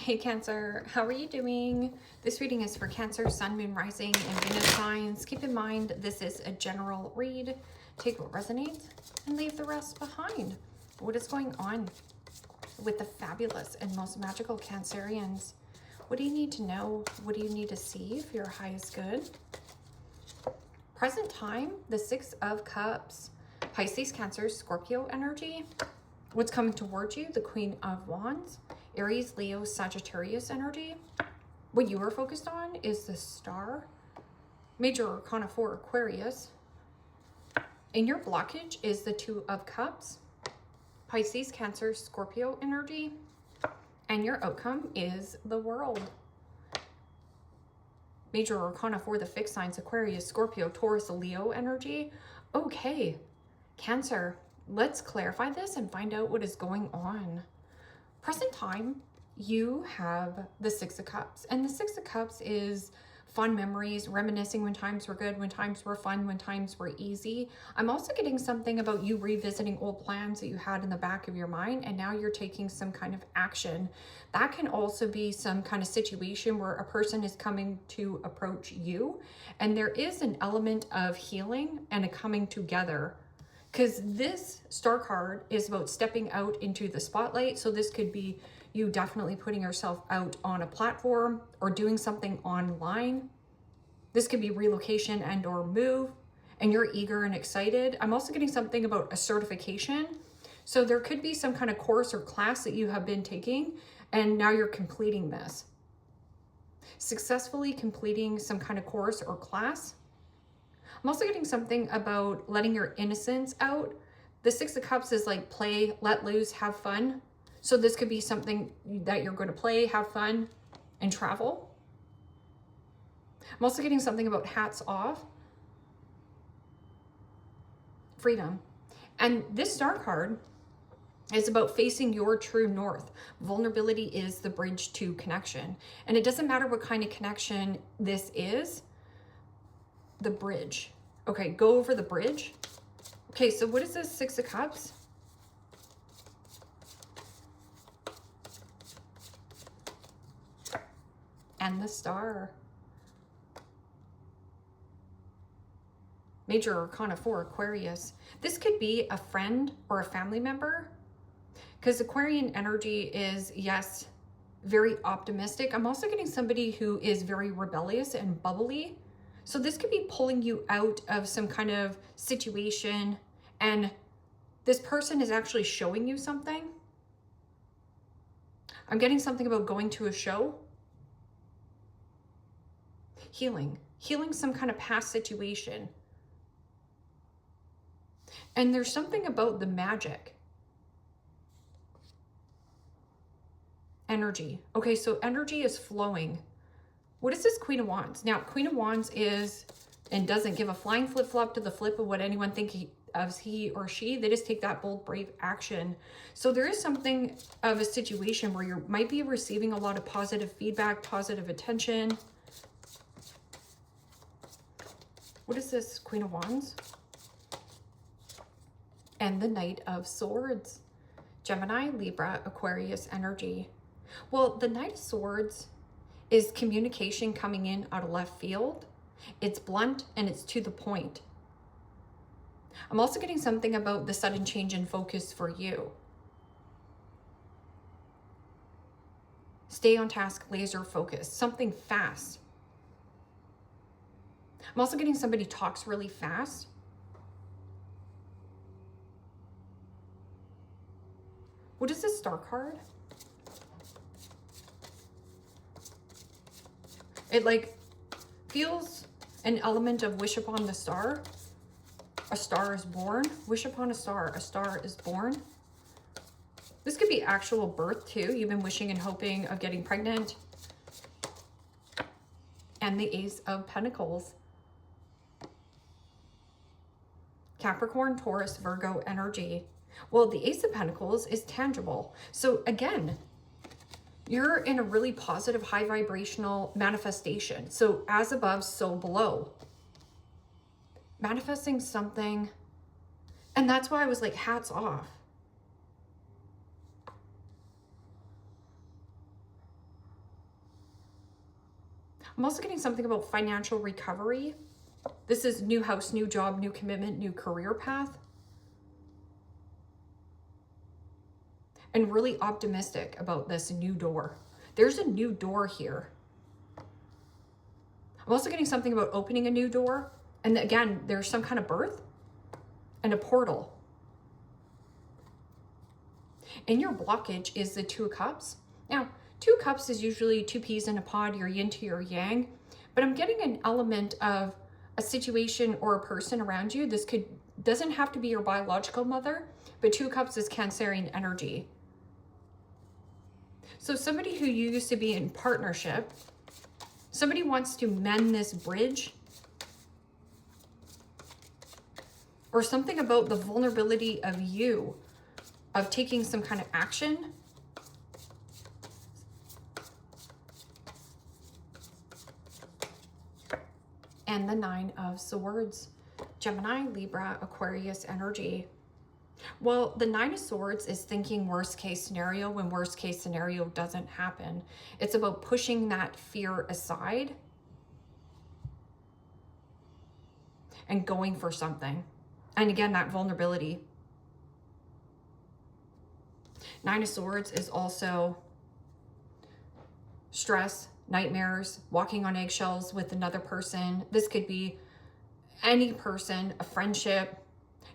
Hey Cancer, how are you doing? This reading is for Cancer, Sun, Moon, Rising, and Venus signs. Keep in mind, this is a general read. Take what resonates and leave the rest behind. What is going on with the fabulous and most magical Cancerians? What do you need to know? What do you need to see for your highest good? Present time, the Six of Cups, Pisces, Cancer, Scorpio energy. What's coming towards you? The Queen of Wands, Aries, Leo, Sagittarius energy. What you are focused on is the Star, Major Arcana 4, Aquarius. And your blockage is the Two of Cups, Pisces, Cancer, Scorpio energy. And your outcome is the World. Major Arcana 4, the fixed signs, Aquarius, Scorpio, Taurus, Leo energy. Okay, Cancer, let's clarify this and find out what is going on. Present time, you have the Six of Cups. And the Six of Cups is fun memories, reminiscing when times were good, when times were fun, when times were easy. I'm also getting something about you revisiting old plans that you had in the back of your mind, and now you're taking some kind of action. That can also be some kind of situation where a person is coming to approach you, and there is an element of healing and a coming together. Because this Star card is about stepping out into the spotlight. So this could be you definitely putting yourself out on a platform or doing something online. This could be relocation and or move, and you're eager and excited. I'm also getting something about a certification. So there could be some kind of course or class that you have been taking, and now you're completing this. Successfully completing some kind of course or class. I'm also getting something about letting your innocence out. The Six of Cups is like play, let loose, have fun. So this could be something that you're going to play, have fun, and travel. I'm also getting something about hats off. Freedom. And this Star card is about facing your true north. Vulnerability is the bridge to connection. And it doesn't matter what kind of connection this is. The bridge. Okay, go over the bridge. Okay, so what is this Six of Cups? And the Star. Major Arcana 4, Aquarius. This could be a friend or a family member, because Aquarian energy is, yes, very optimistic. I'm also getting somebody who is very rebellious and bubbly. So this could be pulling you out of some kind of situation, and this person is actually showing you something. I'm getting something about going to a show. Healing some kind of past situation. And there's something about the magic. Energy. Okay, so energy is flowing. What is this Queen of Wands? Now, Queen of Wands is, and doesn't give a flying flip-flop to the flip of what anyone thinks of he or she. They just take that bold, brave action. So there is something of a situation where you might be receiving a lot of positive feedback, positive attention. What is this Queen of Wands? And the Knight of Swords. Gemini, Libra, Aquarius energy. Well, the Knight of Swords is communication coming in out of left field. It's blunt and it's to the point. I'm also getting something about the sudden change in focus for you. Stay on task, laser focus, something fast. I'm also getting somebody talks really fast. What is this Star card? It like feels an element of wish upon the star. A star is born. Wish upon a star is born. This could be actual birth too. You've been wishing and hoping of getting pregnant. And the Ace of Pentacles. Capricorn, Taurus, Virgo energy. Well, the Ace of Pentacles is tangible. So again, you're in a really positive, high vibrational manifestation. So as above, so below. Manifesting something. And that's why I was like, hats off. I'm also getting something about financial recovery. This is new house, new job, new commitment, new career path. And really optimistic about this new door. There's a new door here. I'm also getting something about opening a new door. And again, there's some kind of birth and a portal. And your blockage is the Two of Cups. Now, Two Cups is usually two peas in a pod, your yin to your yang. But I'm getting an element of a situation or a person around you. This doesn't have to be your biological mother, but Two Cups is Cancerian energy. So somebody who you used to be in partnership, somebody wants to mend this bridge, or something about the vulnerability of you, of taking some kind of action. And the Nine of Swords, Gemini, Libra, Aquarius energy. Well, the Nine of Swords is thinking worst case scenario when worst case scenario doesn't happen. It's about pushing that fear aside and going for something. And again, that vulnerability. Nine of Swords is also stress, nightmares, walking on eggshells with another person. This could be any person, a friendship.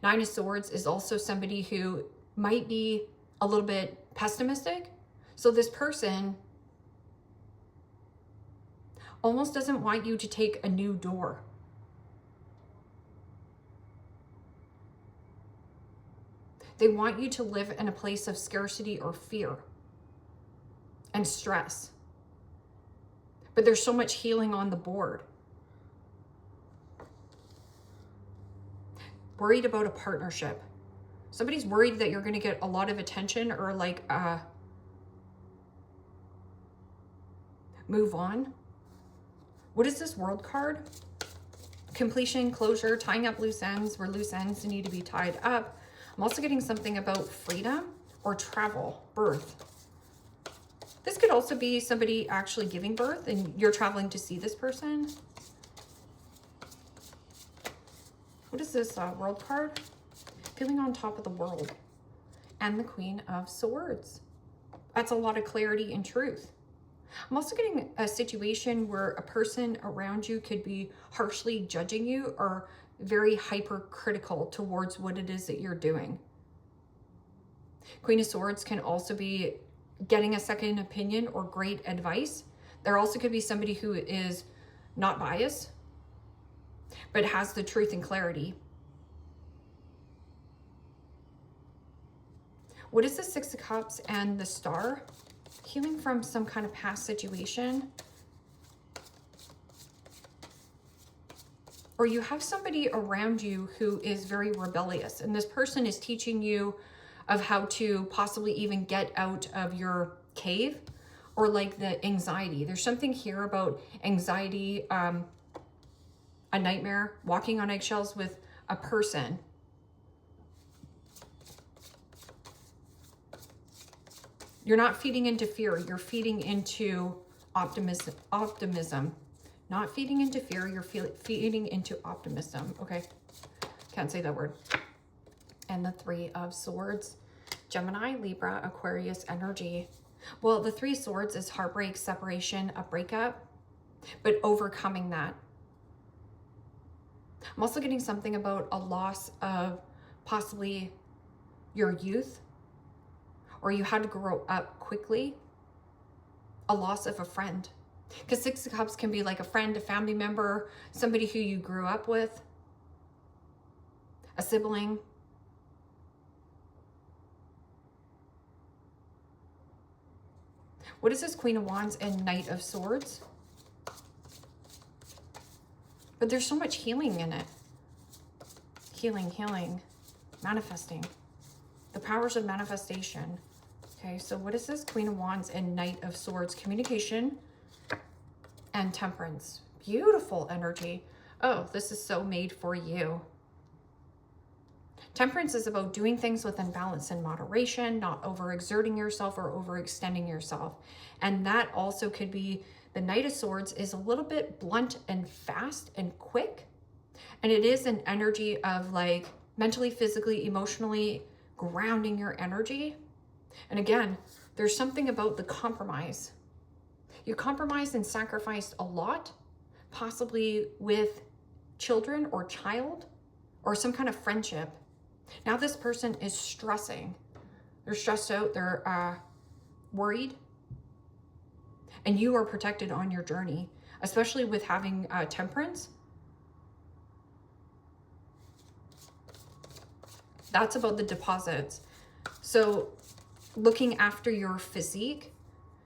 Nine of Swords is also somebody who might be a little bit pessimistic. So this person almost doesn't want you to take a new door. They want you to live in a place of scarcity or fear and stress. But there's so much healing on the board. Worried about a partnership. Somebody's worried that you're going to get a lot of attention or like move on. What is this World card? Completion, closure, tying up loose ends where loose ends need to be tied up. I'm also getting something about freedom or travel, birth. This could also be somebody actually giving birth and you're traveling to see this person. What is this World card? Feeling on top of the world. And the Queen of Swords. That's a lot of clarity and truth. I'm also getting a situation where a person around you could be harshly judging you or very hypercritical towards what it is that you're doing. Queen of Swords can also be getting a second opinion or great advice. There also could be somebody who is not biased, but has the truth and clarity. What is the Six of Cups and the Star? Healing from some kind of past situation. Or you have somebody around you who is very rebellious, and this person is teaching you of how to possibly even get out of your cave, or like the anxiety. There's something here about anxiety, a nightmare, walking on eggshells with a person. You're not feeding into fear, you're feeding into optimism. Not feeding into fear, you're feeding into optimism. Okay, can't say that word. And the Three of Swords, Gemini, Libra, Aquarius energy. Well, the Three of Swords is heartbreak, separation, a breakup, but overcoming that. I'm also getting something about a loss of possibly your youth, or you had to grow up quickly, a loss of a friend. Because Six of Cups can be like a friend, a family member, somebody who you grew up with, a sibling. What is this Queen of Wands and Knight of Swords? But there's so much healing in it. Healing, healing, manifesting. The powers of manifestation. Okay, so what is this? Queen of Wands and Knight of Swords. Communication and temperance. Beautiful energy. Oh, this is so made for you. Temperance is about doing things within balance and moderation, not overexerting yourself or overextending yourself. And that also could be The Knight of Swords is a little bit blunt and fast and quick. And it is an energy of like mentally, physically, emotionally grounding your energy. And again, there's something about the compromise. You compromised and sacrificed a lot, possibly with children or child or some kind of friendship. Now this person is stressing. They're stressed out, they're worried. And you are protected on your journey, especially with having temperance. That's about the deposits. So looking after your physique.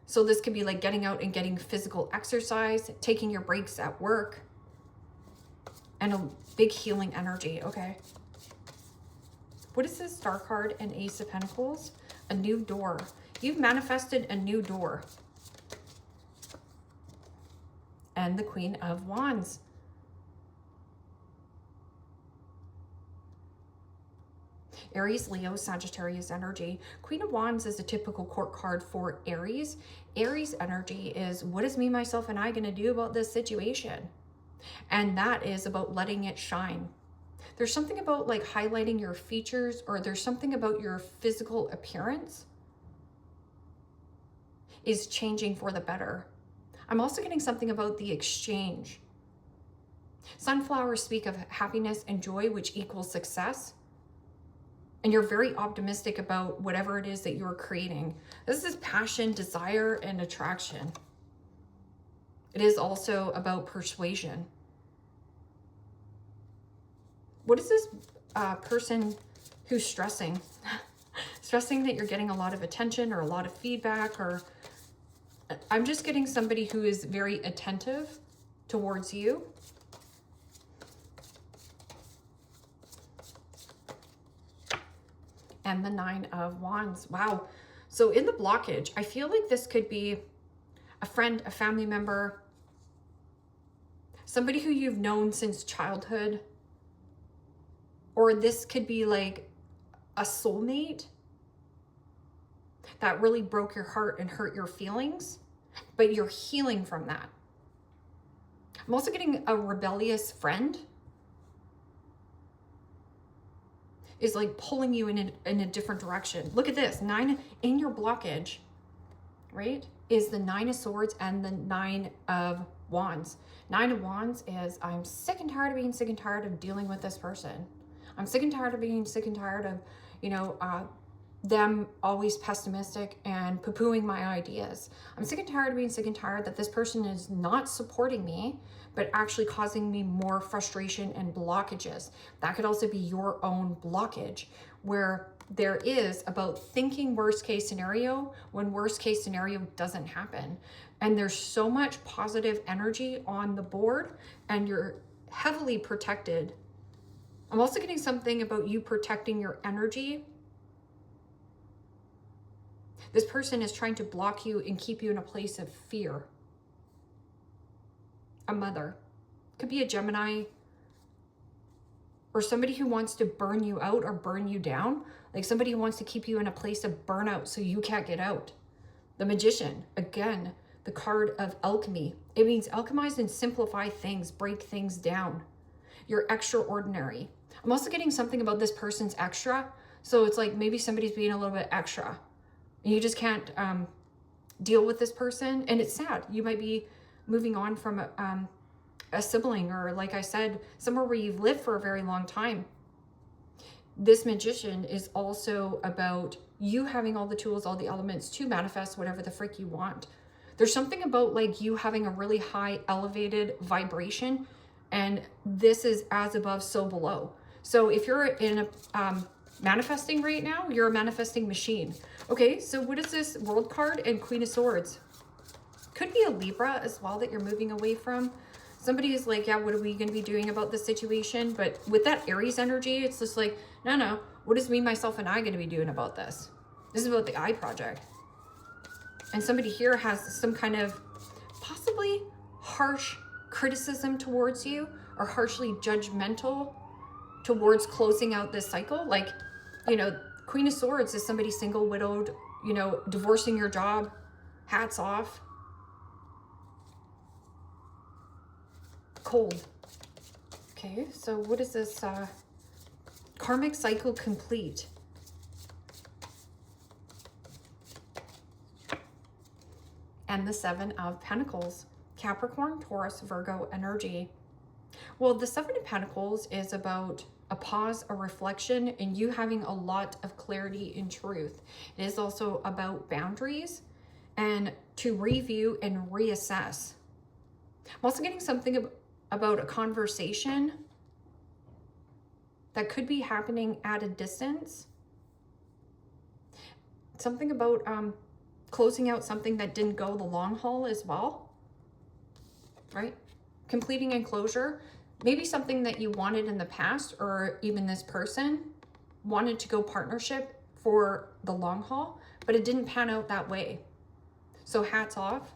So this could be like getting out and getting physical exercise, taking your breaks at work, and a big healing energy. Okay. What is this Star card and Ace of Pentacles? A new door. You've manifested a new door. And the Queen of Wands. Aries, Leo, Sagittarius energy. Queen of Wands is a typical court card for Aries. Aries energy is, what is me, myself, and I going to do about this situation? And that is about letting it shine. There's something about like highlighting your features, or there's something about your physical appearance is changing for the better. I'm also getting something about the exchange. Sunflowers speak of happiness and joy, which equals success. And you're very optimistic about whatever it is that you're creating. This is passion, desire, and attraction. It is also about persuasion. What is this person who's stressing? Stressing that you're getting a lot of attention or a lot of feedback, or I'm just getting somebody who is very attentive towards you. And the Nine of Wands. Wow. So in the blockage, I feel like this could be a friend, a family member, somebody who you've known since childhood. Or this could be like a soulmate that really broke your heart and hurt your feelings, but you're healing from that. I'm also getting a rebellious friend is like pulling you in a different direction. Look at this, 9 in your blockage, right? Is the 9 of Swords and the 9 of Wands. 9 of Wands is, I'm sick and tired of being sick and tired of dealing with this person. I'm sick and tired of being sick and tired of, you know, them always pessimistic and poo-pooing my ideas. I'm sick and tired of being sick and tired that this person is not supporting me, but actually causing me more frustration and blockages. That could also be your own blockage, where there is about thinking worst case scenario when worst case scenario doesn't happen. And there's so much positive energy on the board, and you're heavily protected. I'm also getting something about you protecting your energy. This person is trying to block you and keep you in a place of fear. A mother. Could be a Gemini. Or somebody who wants to burn you out or burn you down. Like somebody who wants to keep you in a place of burnout so you can't get out. The Magician. Again, the card of alchemy. It means alchemize and simplify things. Break things down. You're extraordinary. I'm also getting something about this person's extra. So it's like maybe somebody's being a little bit extra. And you just can't deal with this person. And it's sad. You might be moving on from a sibling, or like I said, somewhere where you've lived for a very long time. This Magician is also about you having all the tools, all the elements to manifest whatever the frick you want. There's something about like you having a really high elevated vibration, and this is as above, so below. So if you're in a manifesting right now, you're a manifesting machine. Okay, so what is this World card and Queen of Swords? Could be a Libra as well that you're moving away from. Somebody is like, yeah, what are we going to be doing about this situation? But with that Aries energy, it's just like, no, what is me, myself, and I going to be doing about this? This is about the I project. And somebody here has some kind of possibly harsh criticism towards you, or harshly judgmental towards closing out this cycle. Like, you know, Queen of Swords is somebody single, widowed, you know, divorcing your job, hats off. cold. Okay, so what is this? Karmic cycle complete. And the Seven of Pentacles. Capricorn, Taurus, Virgo energy. Well, the Seven of Pentacles is about a pause, a reflection, and you having a lot of clarity and truth. It is also about boundaries and to review and reassess. I'm also getting something about a conversation that could be happening at a distance. Something about closing out something that didn't go the long haul as well, right? Completing and closure. Maybe something that you wanted in the past, or even this person wanted to go partnership for the long haul, but it didn't pan out that way. So hats off.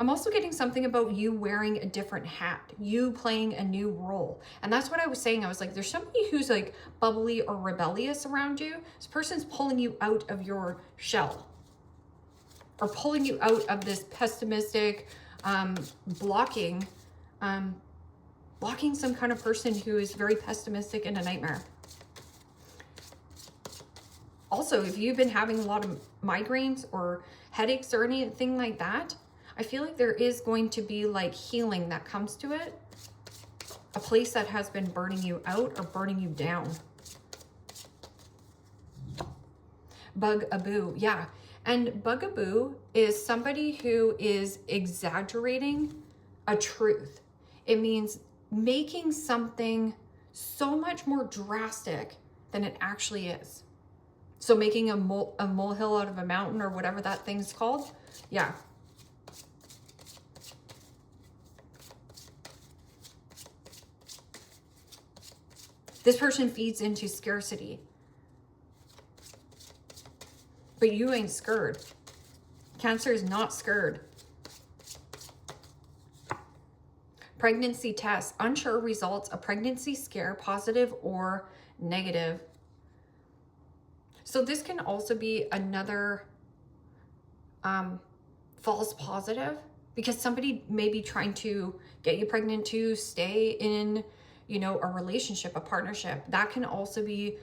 I'm also getting something about you wearing a different hat, you playing a new role. And that's what I was saying. I was like, there's somebody who's like bubbly or rebellious around you. This person's pulling you out of your shell, or pulling you out of this pessimistic, blocking some kind of person who is very pessimistic and a nightmare. Also, if you've been having a lot of migraines or headaches or anything like that, I feel like there is going to be like healing that comes to it. A place that has been burning you out or burning you down. Bugaboo, yeah. And bugaboo is somebody who is exaggerating a truth. It means making something so much more drastic than it actually is. So making a molehill out of a mountain, or whatever that thing's called. Yeah. This person feeds into scarcity. But you ain't scared. Cancer is not scared. Pregnancy test. Unsure results. A pregnancy scare, positive or negative. So this can also be another false positive, because somebody may be trying to get you pregnant to stay in, you know, a relationship, a partnership. That can also be,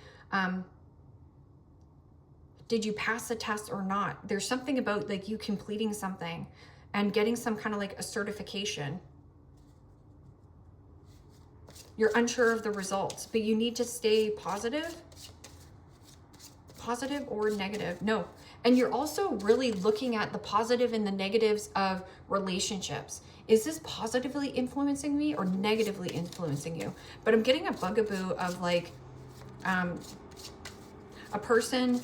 did you pass the test or not? There's something about like you completing something and getting some kind of like a certification. You're unsure of the results, but you need to stay positive. Positive or negative? No. And you're also really looking at the positive and the negatives of relationships. Is this positively influencing me or negatively influencing you? But I'm getting a bugaboo of like a person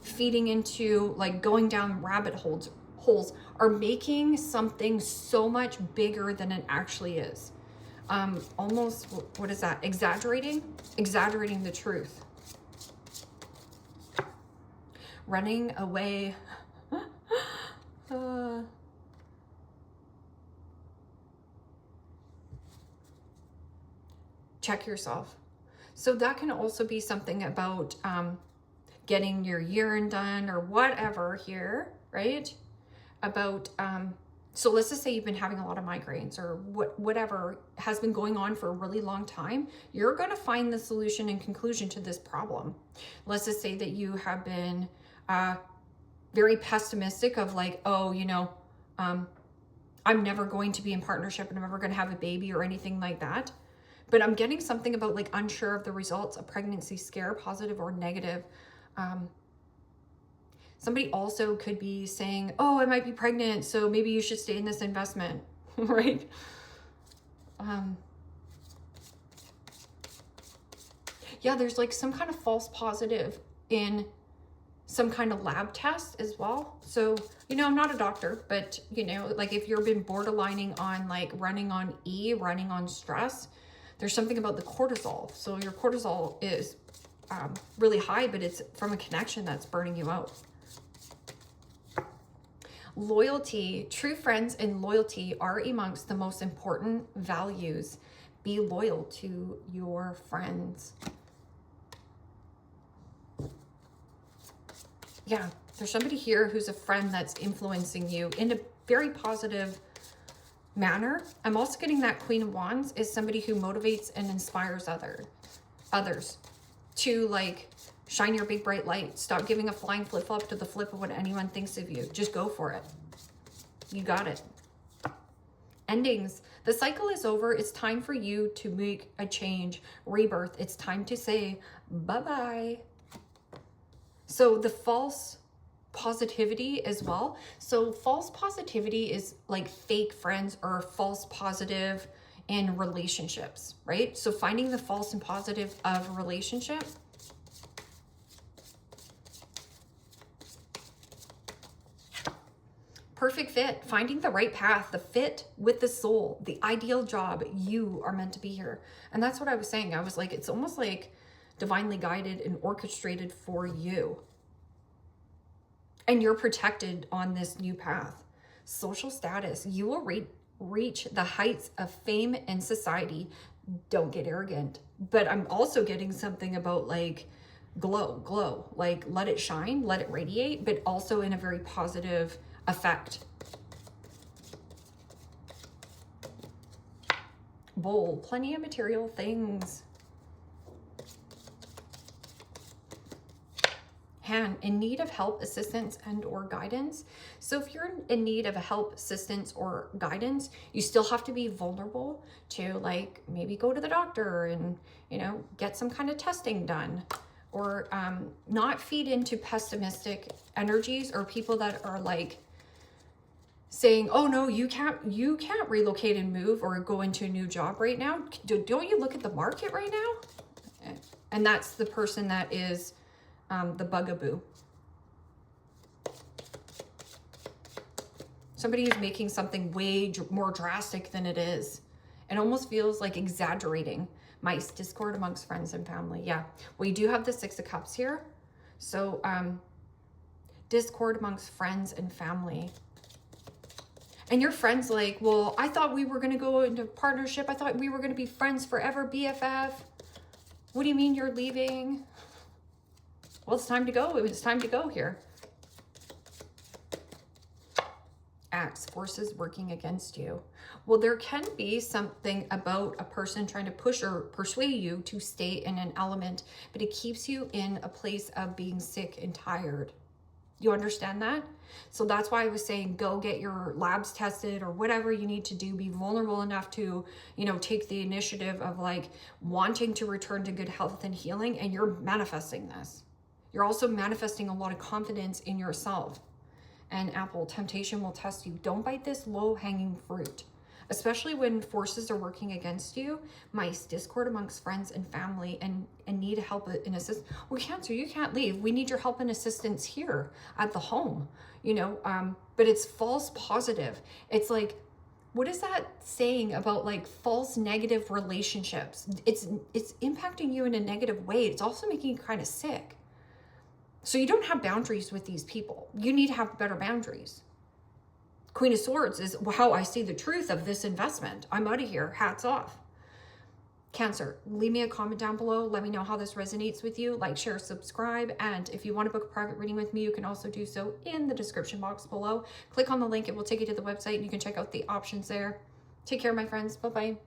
feeding into, like, going down rabbit holes or making something so much bigger than it actually is. Almost, what is that? Exaggerating the truth. Running away. Check yourself. So that can also be something about getting your urine done or whatever here, right? About, so let's just say you've been having a lot of migraines or whatever has been going on for a really long time. You're going to find the solution and conclusion to this problem. Let's just say that you have been very pessimistic of like, oh, you know, I'm never going to be in partnership and I'm never going to have a baby or anything like that. But I'm getting something about like unsure of the results, a pregnancy scare, positive or negative. Somebody also could be saying, oh, I might be pregnant, so maybe you should stay in this investment, right? Yeah, there's like some kind of false positive in some kind of lab test as well. So, you know, I'm not a doctor, but, you know, like if you've been borderlining on like running on running on stress, there's something about the cortisol. So your cortisol is really high, but it's from a connection that's burning you out. Loyalty. True friends and loyalty are amongst the most important values. Be loyal to your friends. Yeah, there's somebody here who's a friend that's influencing you in a very positive manner. I'm also getting that Queen of Wands is somebody who motivates and inspires others to like shine your big bright light. Stop giving a flying flip-flop to the flip of what anyone thinks of you. Just go for it. You got it. Endings. The cycle is over. It's time for you to make a change. Rebirth. It's time to say bye-bye. So the false positivity as well. So false positivity is like fake friends or false positive in relationships, right? So finding the false and positive of a relationship. Perfect fit, finding the right path, the fit with the soul, the ideal job. You are meant to be here. And that's what I was saying. I was like, it's almost like divinely guided and orchestrated for you. And you're protected on this new path. Social status, you will reach the heights of fame in society. Don't get arrogant. But I'm also getting something about like glow, like let it shine, let it radiate, but also in a very positive effect. Bowl, plenty of material things. Hand, in need of help, assistance, and or guidance. So if you're in need of help, assistance, or guidance, you still have to be vulnerable to like maybe go to the doctor and, you know, get some kind of testing done, or not feed into pessimistic energies or people that are like saying, oh no, you can't relocate and move or go into a new job right now. Don't you look at the market right now? And that's the person that is the bugaboo. Somebody who's making something way more drastic than it is. It almost feels like exaggerating. Mice, discord amongst friends and family. Yeah, we do have the Six of Cups here. So discord amongst friends and family. And your friend's like, well, I thought we were going to go into partnership. I thought we were going to be friends forever, BFF. What do you mean you're leaving? Well, it's time to go. It's time to go here. Axe, forces working against you. Well, there can be something about a person trying to push or persuade you to stay in an element, but it keeps you in a place of being sick and tired. You understand that? So that's why I was saying, go get your labs tested or whatever you need to do. Be vulnerable enough to, you know, take the initiative of like wanting to return to good health and healing. And you're manifesting this. You're also manifesting a lot of confidence in yourself. And Apple, temptation will test you. Don't bite this low-hanging fruit, especially when forces are working against you. Mice, discord amongst friends and family, and need help and assistance. Well, Cancer, you can't leave. We need your help and assistance here at the home, you know, but it's false positive. It's like, what is that saying about like false negative relationships? It's impacting you in a negative way. It's also making you kind of sick. So you don't have boundaries with these people. You need to have better boundaries. Queen of Swords is how I see the truth of this investment. I'm out of here. Hats off. Cancer, leave me a comment down below. Let me know how this resonates with you. Like, share, subscribe. And if you want to book a private reading with me, you can also do so in the description box below. Click on the link. It will take you to the website and you can check out the options there. Take care, my friends. Bye-bye.